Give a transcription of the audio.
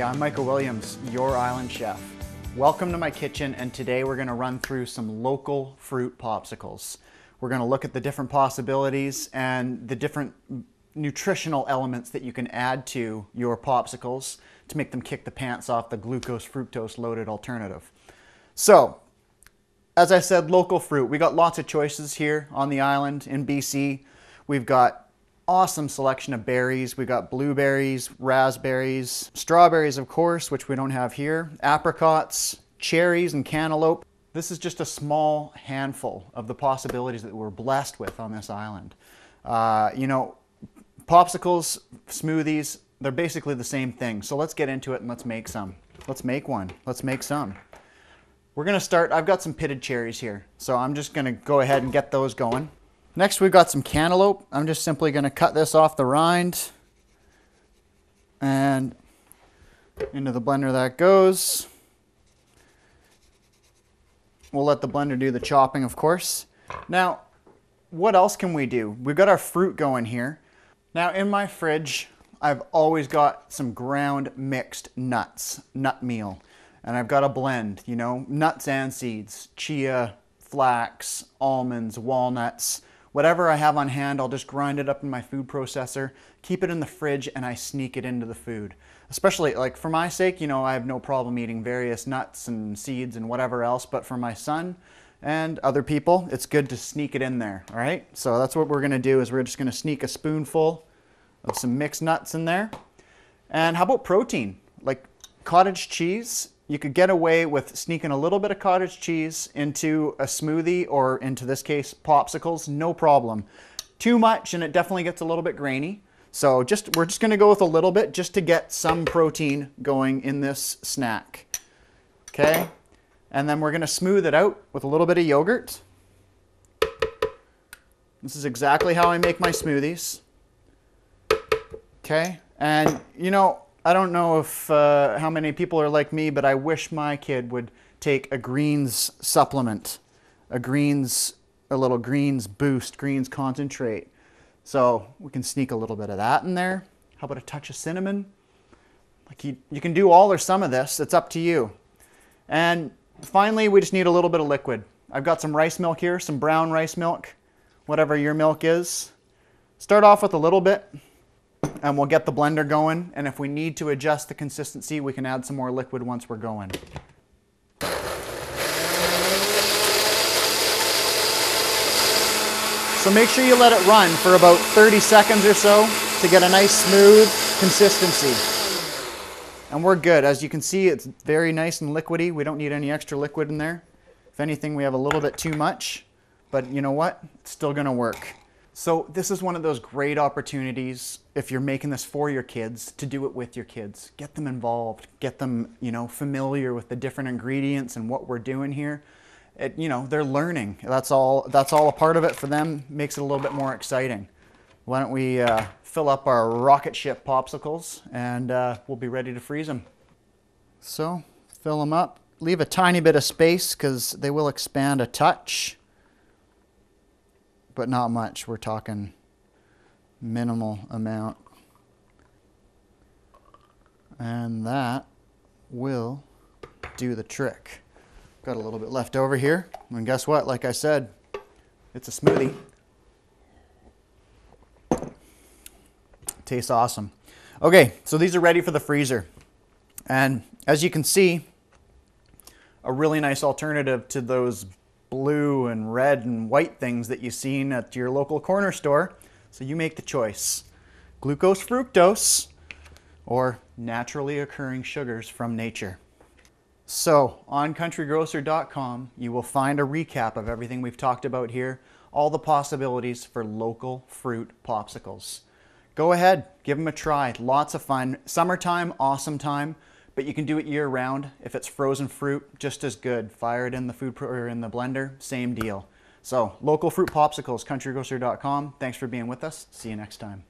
Hey, I'm Michael Williams, your island chef. Welcome to my kitchen, and today we're going to run through some local fruit popsicles. We're going to look at the different possibilities and the different nutritional elements that you can add to your popsicles to make them kick the pants off the glucose fructose loaded alternative. So, as I said, local fruit. We got lots of choices here on the island in BC. We've got awesome selection of berries. We got blueberries, raspberries, strawberries, of course, which we don't have here, apricots, cherries, and cantaloupe. This is just a small handful of the possibilities that we're blessed with on this island. You know, popsicles, smoothies, they're basically the same thing. So let's get into it and let's make some. Let's make one. Let's make some. We're going to start, I've got some pitted cherries here, so I'm just going to go ahead and get those going. Next, we've got some cantaloupe. I'm just simply going to cut this off the rind and into the blender that goes. We'll let the blender do the chopping, of course. Now, what else can we do? We've got our fruit going here. Now, in my fridge, I've always got some ground mixed nuts, nut meal. And I've got a blend, you know, nuts and seeds, chia, flax, almonds, walnuts. Whatever I have on hand, I'll just grind it up in my food processor, keep it in the fridge, and I sneak it into the food. Especially, like, for my sake, you know, I have no problem eating various nuts and seeds and whatever else, but for my son and other people, it's good to sneak it in there, all right? So that's what we're gonna do, is we're just gonna sneak a spoonful of some mixed nuts in there. And how about protein? Like cottage cheese? You could get away with sneaking a little bit of cottage cheese into a smoothie, or into this case, popsicles, no problem. Too much and it definitely gets a little bit grainy. So we're just gonna go with a little bit just to get some protein going in this snack. Okay, and then we're gonna smooth it out with a little bit of yogurt. This is exactly how I make my smoothies. Okay, and you know, I don't know if how many people are like me, but I wish my kid would take a greens supplement, a little greens boost, greens concentrate. So we can sneak a little bit of that in there. How about a touch of cinnamon? Like you can do all or some of this, it's up to you. And finally, we just need a little bit of liquid. I've got some rice milk here, some brown rice milk, whatever your milk is. Start off with a little bit, and we'll get the blender going, and if we need to adjust the consistency, we can add some more liquid once we're going. So make sure you let it run for about 30 seconds or so to get a nice smooth consistency. And we're good. As you can see, it's very nice and liquidy. We don't need any extra liquid in there. If anything, we have a little bit too much, but you know what? It's still gonna work. So this is one of those great opportunities, if you're making this for your kids, to do it with your kids. Get them involved, get them, you know, familiar with the different ingredients and what we're doing here. You know, they're learning. That's all a part of it for them. Makes it a little bit more exciting. Why don't we fill up our rocket ship popsicles, and we'll be ready to freeze them. So fill them up. Leave a tiny bit of space because they will expand a touch. But not much. We're talking minimal amount. And that will do the trick. Got a little bit left over here. And guess what? Like I said, it's a smoothie. Tastes awesome. Okay, so these are ready for the freezer. And as you can see, a really nice alternative to those blue and red and white things that you've seen at your local corner store. So you make the choice. Glucose fructose, or naturally occurring sugars from nature. So on countrygrocer.com, you will find a recap of everything we've talked about here, all the possibilities for local fruit popsicles. Go ahead, give them a try. Lots of fun. Summertime, awesome time. But you can do it year round. If it's frozen fruit, just as good. Fire it in the or in the blender, same deal. So local fruit popsicles, countrygrocer.com. Thanks for being with us. See you next time.